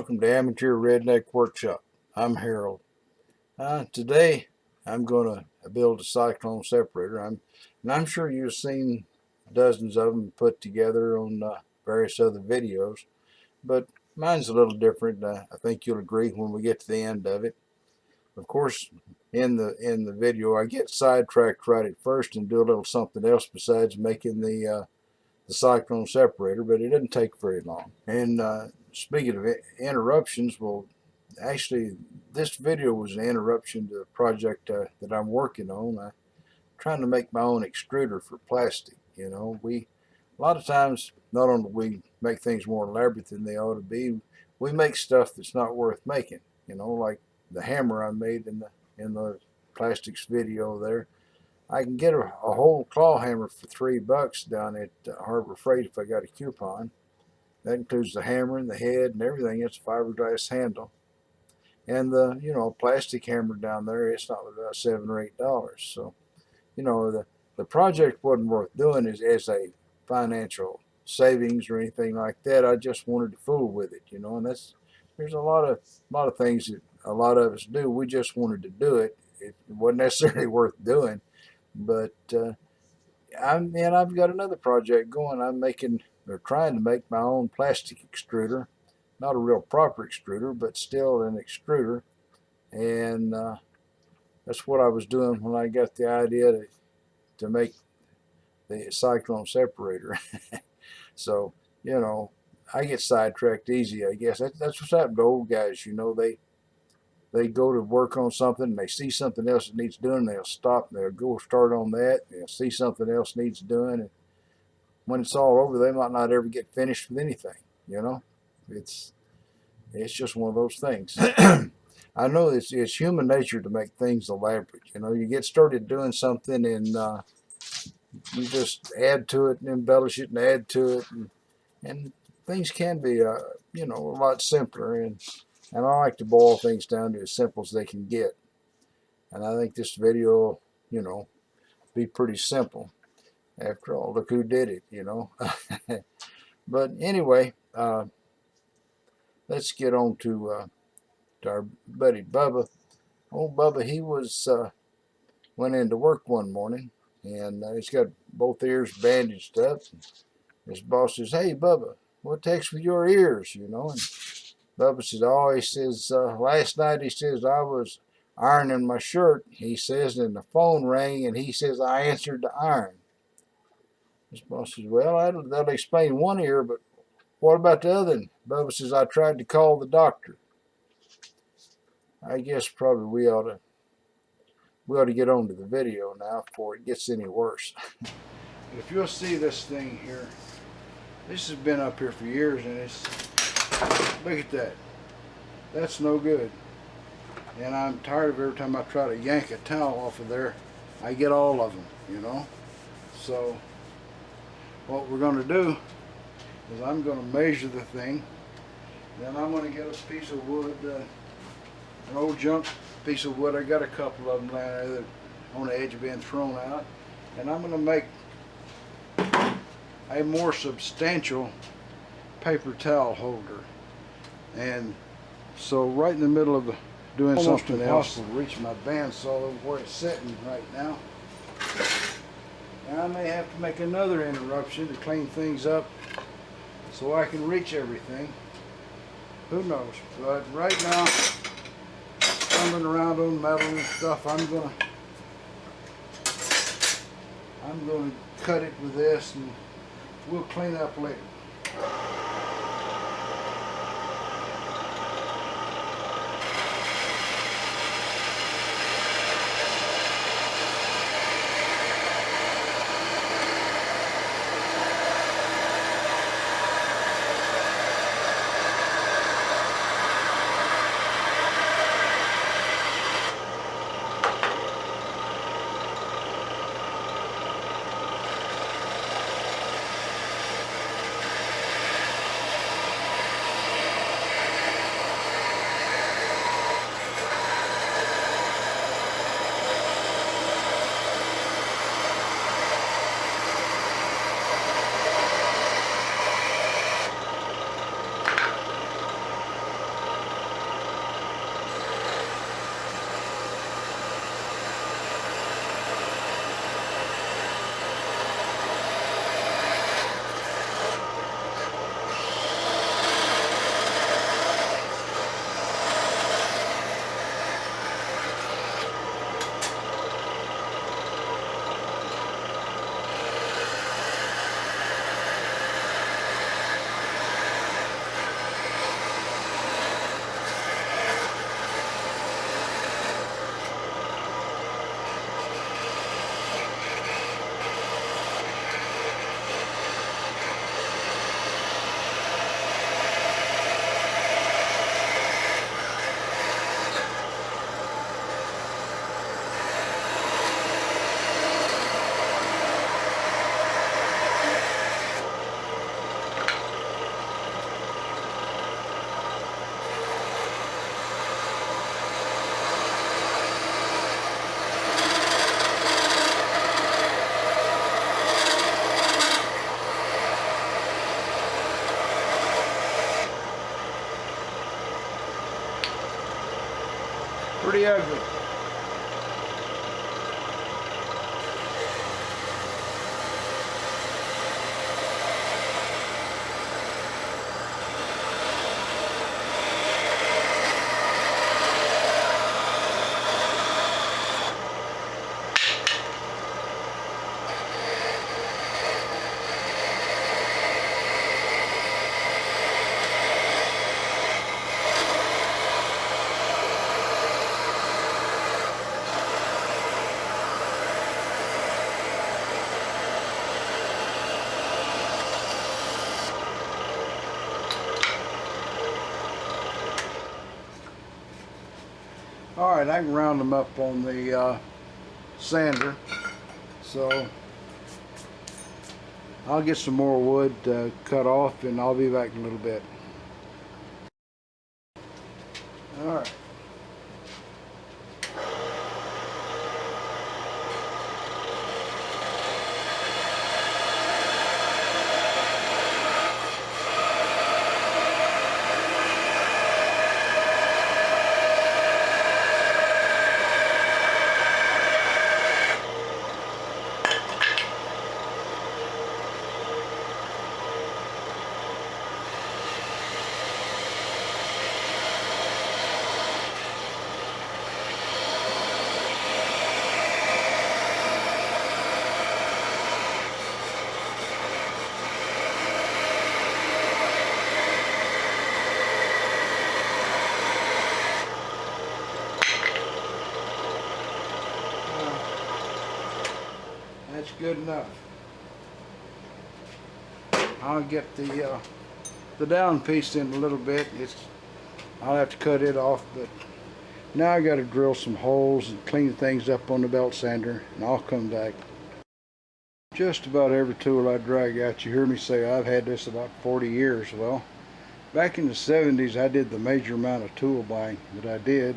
welcome to Amateur Redneck Workshop. I'm Harold. Today I'm going to build a Cyclone separator. I'm sure you've seen dozens of them put together on various other videos, but mine's a little different. I think you'll agree when we get to the end of it. Of course, in the video I get sidetracked right at first and do a little something else besides making the Cyclone separator, but it didn't take very long. And speaking of interruptions, well, actually, this video was an interruption to a project that I'm working on. I'm trying to make my own extruder for plastic. You know, a lot of times, not only do we make things more elaborate than they ought to be, we make stuff that's not worth making. You know, like the hammer I made in the plastics video there. I can get a whole claw hammer for $3 down at Harbor Freight if I got a coupon. That includes the hammer and the head and everything. It's a fiberglass handle. And the plastic hammer down there, it's not about $7 or $8. So, the project wasn't worth doing as a financial savings or anything like that. I just wanted to fool with it, and there's a lot of things that a lot of us do. We just wanted to do it. It wasn't necessarily worth doing. But I've got another project going. I'm making or trying to make my own plastic extruder, not a real proper extruder, but still an extruder. And that's what I was doing when I got the idea to make the Cyclone separator. So I get sidetracked easy. I guess that's what's happened to old guys. They go to work on something and they see something else that needs doing, they'll stop and they'll go start on that. They'll see something else needs doing, and when it's all over, they might not ever get finished with anything. It's just one of those things. I know it's human nature to make things elaborate. You get started doing something and you just add to it and embellish it and add to it, and things can be a lot simpler. And I like to boil things down to as simple as they can get. And I think this video, be pretty simple. After all, look who did it, But anyway, let's get on to our buddy Bubba. Old Bubba, he went into work one morning, and he's got both ears bandaged up. His boss says, "Hey, Bubba, what takes with your ears?" And Bubba says, "Oh," he says, "last night," he says, "I was ironing my shirt," he says, "and the phone rang," and he says, "I answered the iron." His boss says, "Well, that'll explain one ear, but what about the other?" And Bubba says, "I tried to call the doctor." I guess probably we ought to get on to the video now before it gets any worse. If you'll see this thing here, this has been up here for years, and look at that. That's no good. And I'm tired of every time I try to yank a towel off of there, I get all of them, So what we're going to do is I'm going to measure the thing. Then I'm going to get a piece of wood, an old junk piece of wood. I got a couple of them laying there that on the edge of being thrown out. And I'm going to make a more substantial paper towel holder. And so right in the middle of doing something else, to reach my bandsaw where it's sitting right now. And I may have to make another interruption to clean things up so I can reach everything. Who knows? But right now, stumbling around on metal and stuff, I'm gonna cut it with this, and we'll clean up later. pretty ugly. Alright, I can round them up on the sander, so I'll get some more wood cut off and I'll be back in a little bit. Alright. That's good enough. I'll get the down piece in a little bit. I'll have to cut it off, but now I got to drill some holes and clean things up on the belt sander, and I'll come back. Just about every tool I drag out, you hear me say I've had this about 40 years. Well, back in the 70s, I did the major amount of tool buying that I did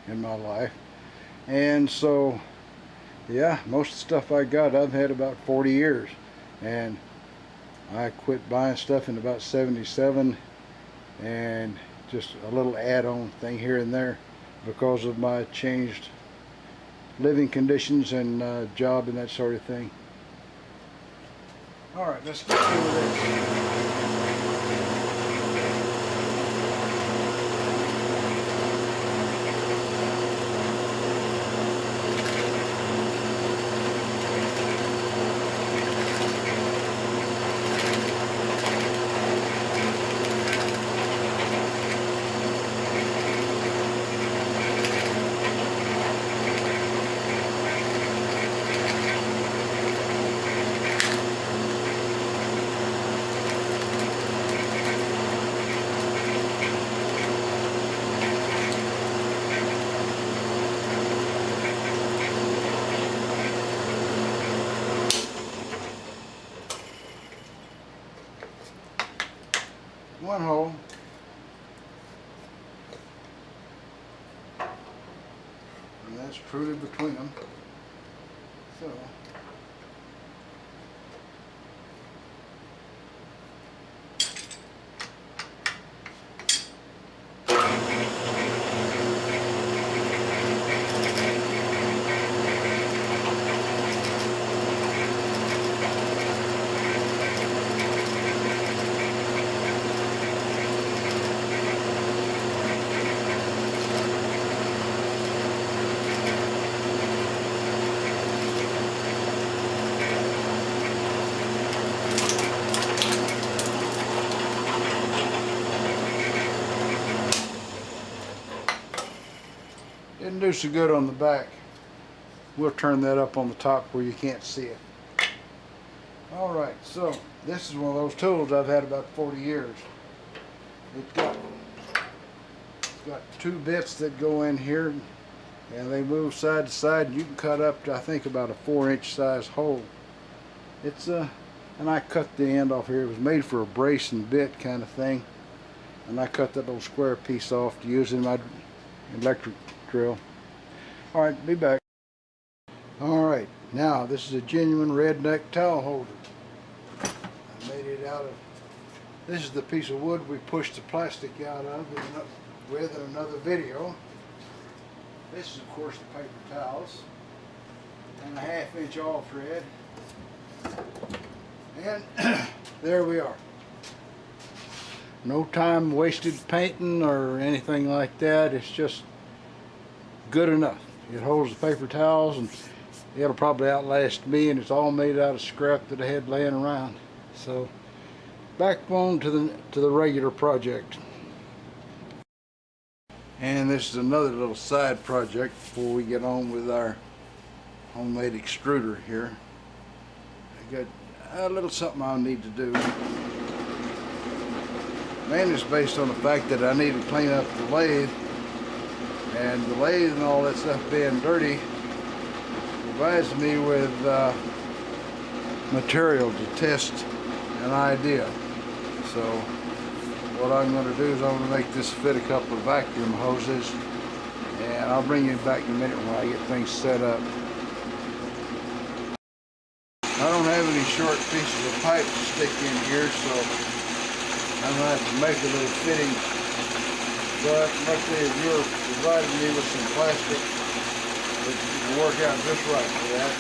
in my life, and so yeah, most of the stuff I got I've had about 40 years, and I quit buying stuff in about 77, and just a little add-on thing here and there because of my changed living conditions and job and that sort of thing. Alright, let's get into this. One hole, and that's truly between them. So didn't do so good on the back. We'll turn that up on the top where you can't see it. Alright, so this is one of those tools I've had about 40 years. It's got two bits that go in here, and they move side to side. You can cut up to, I think, about a 4-inch size hole. And I cut the end off here. It was made for a brace and bit kind of thing, and I cut that little square piece off to use in my electric drill. Alright, be back. Alright, now this is a genuine redneck towel holder. I made it out of, this is the piece of wood we pushed the plastic out of with another video. This is of course the paper towels and a 1/2 inch all thread. And there we are. No time wasted painting or anything like that. It's just good enough. It holds the paper towels and it'll probably outlast me, and it's all made out of scrap that I had laying around. So back on to the regular project. And this is another little side project before we get on with our homemade extruder here. I got a little something I'll need to do. Mainly it's based on the fact that I need to clean up the lathe, and the lathe and all that stuff being dirty provides me with material to test an idea. So what I'm going to do is I'm going to make this fit a couple of vacuum hoses, and I'll bring you back in a minute when I get things set up. I don't have any short pieces of pipe to stick in here, so I'm going to have to make a little fitting. But luckily you're providing me with some plastic that will work out just right for that.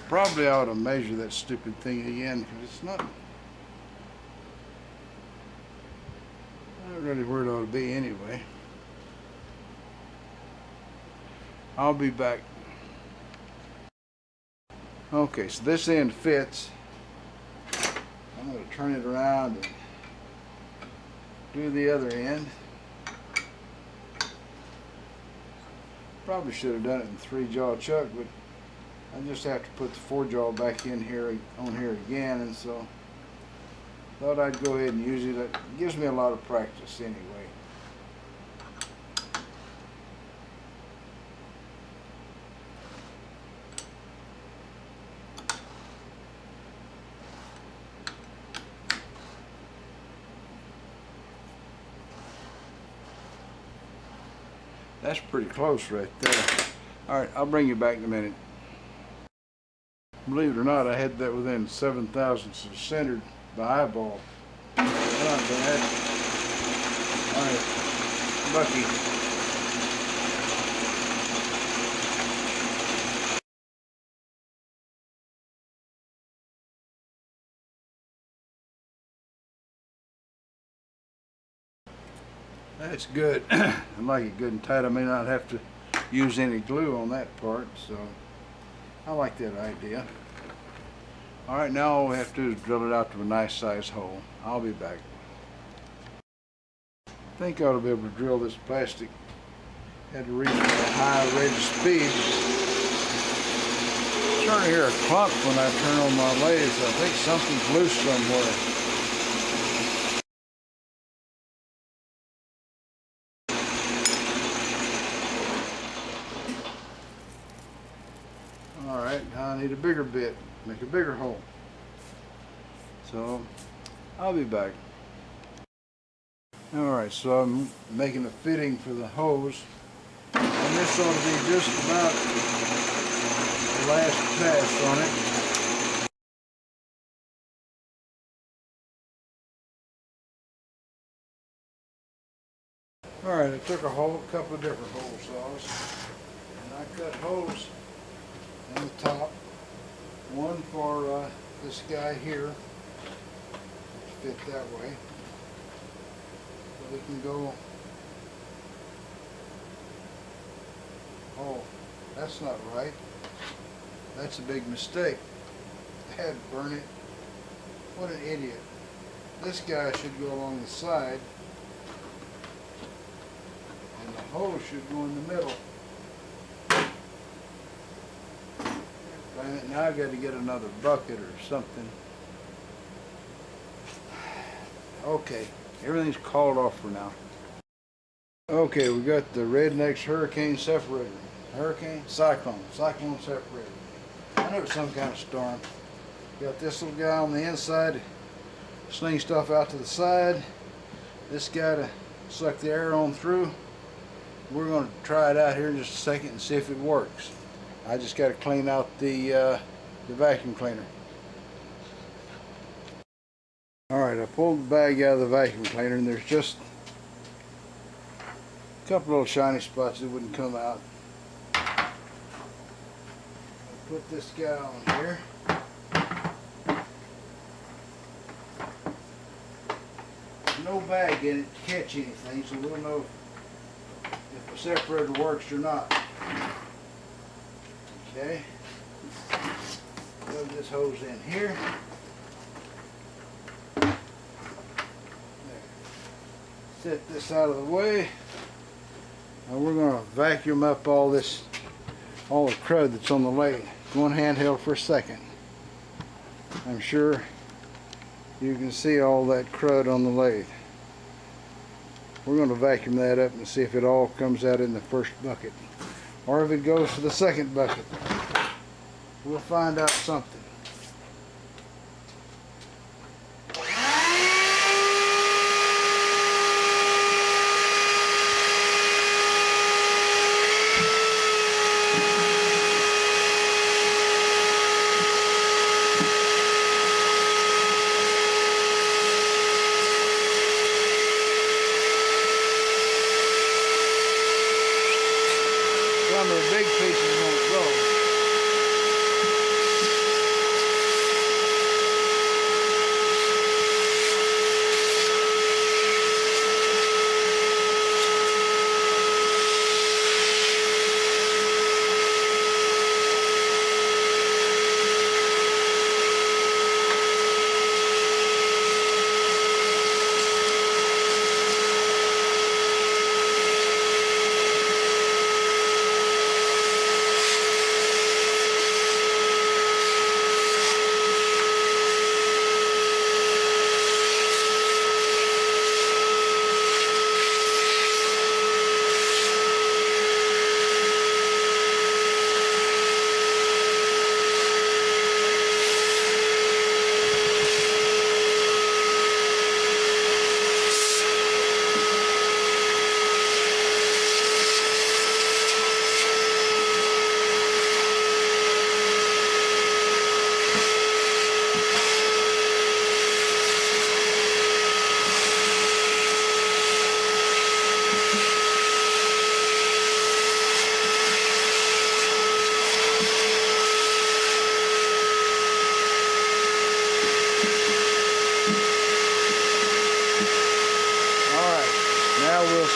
Probably ought to measure that stupid thing again, because it's not really where it ought to be anyway. I'll be back. Okay, so this end fits. I'm going to turn it around and do the other end. Probably should have done it in 3-jaw chuck, but I just have to put the 4-jaw back in here on here again, and so thought I'd go ahead and use it. It gives me a lot of practice anyway. That's pretty close right there. Alright, I'll bring you back in a minute. Believe it or not, I had that within 7 thousandths of centered by eyeball. Not bad. Alright, Bucky. That's good. I like it good and tight. I may not have to use any glue on that part, so I like that idea. Alright, now all we have to do is drill it out to a nice size hole. I'll be back. I think I ought to be able to drill this plastic at a reasonably high rate of speed. I'm starting to hear a clunk when I turn on my lathe, so I think something's loose somewhere. Alright, now I need a bigger bit, make a bigger hole. So, I'll be back. Alright, so I'm making a fitting for the hose. And this ought to be just about the last pass on it. Alright, I took a couple of different hole saws, and I cut holes in the top. One for this guy here, fit that way. So we can go, oh, that's not right. That's a big mistake. Had to burn it. What an idiot. This guy should go along the side, and the hose should go in the middle. Now I've got to get another bucket or something. Okay, everything's called off for now. Okay, we got the Redneck's hurricane separator. Cyclone separator. I know it's some kind of storm. Got this little guy on the inside, sling stuff out to the side. This guy to suck the air on through. We're going to try it out here in just a second and see if it works. I just got to clean out the vacuum cleaner. Alright, I pulled the bag out of the vacuum cleaner and there's just a couple little shiny spots that wouldn't come out. I'll put this guy on here. No bag in it to catch anything, so we'll know if the separator works or not. Okay. Plug this hose in here. There. Set this out of the way. Now we're going to vacuum up all the crud that's on the lathe. Going handheld for a second. I'm sure you can see all that crud on the lathe. We're going to vacuum that up and see if it all comes out in the first bucket or if it goes to the second bucket. We'll find out something. Some of the big pieces won't go.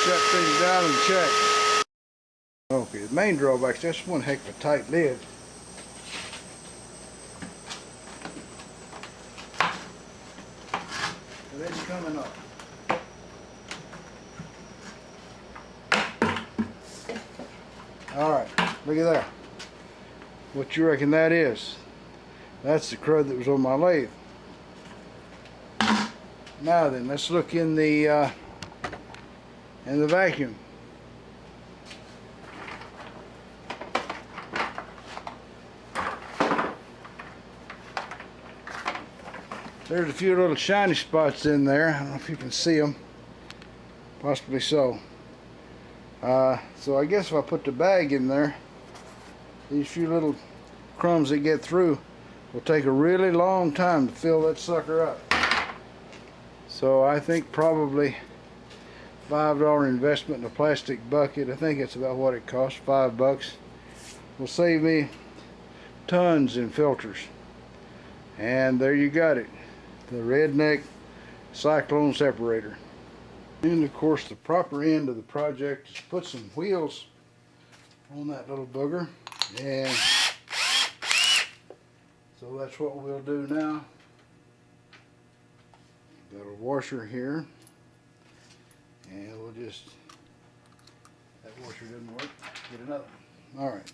Shut things down and check. Okay, the main drawback, that's one heck of a tight lid. But it's coming up. Alright, look at that. What you reckon that is? That's the crud that was on my lathe. Now then, let's look in the vacuum. There's a few little shiny spots in there. I don't know if you can see them. Possibly so. So I guess if I put the bag in there, these few little crumbs that get through will take a really long time to fill that sucker up. So I think probably $5 investment in a plastic bucket. I think that's about what it costs, $5, will save me tons in filters. And there you got it, the redneck Cyclone separator. And of course the proper end of the project is put some wheels on that little booger, and so that's what we'll do now. Got a washer here. And we'll just, that washer didn't work, get another one. Alright.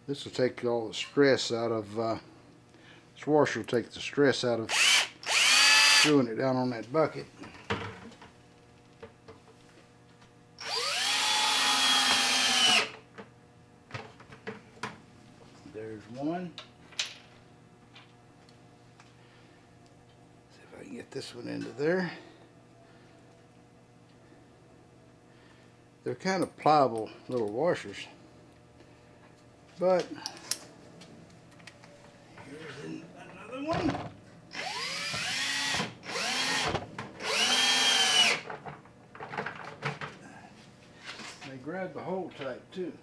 This will take all the stress out of, this washer will take the stress out of screwing it down on that bucket. There's one. See if I can get this one into there. They're kind of pliable little washers, but here's another one. They grab the hole tight too.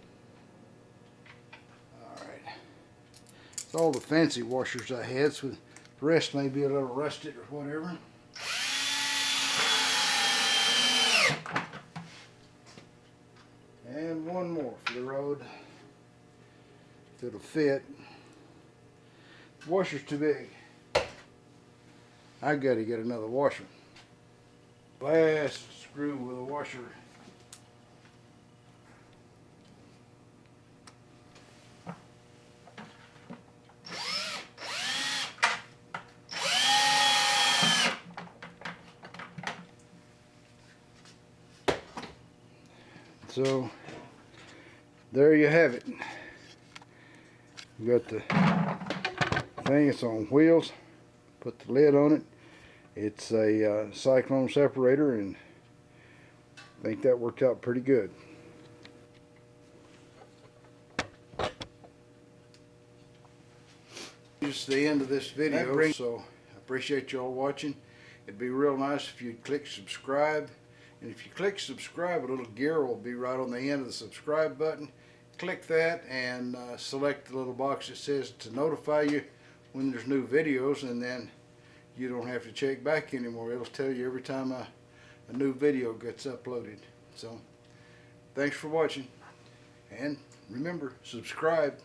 Alright. It's all the fancy washers I had, so the rest may be a little rusted or whatever. And one more for the road. If it'll fit. The washer's too big. I've got to get another washer. Last screw with a washer. So there you have it. You got the thing, it's on wheels. Put the lid on it. It's a Cyclone separator, and I think that worked out pretty good. Just the end of this video, so I appreciate you all watching. It'd be real nice if you'd click subscribe. And if you click subscribe, a little gear will be right on the end of the subscribe button. Click that and select the little box that says to notify you when there's new videos, and then you don't have to check back anymore. It'll tell you every time a new video gets uploaded. So thanks for watching, and remember, subscribe.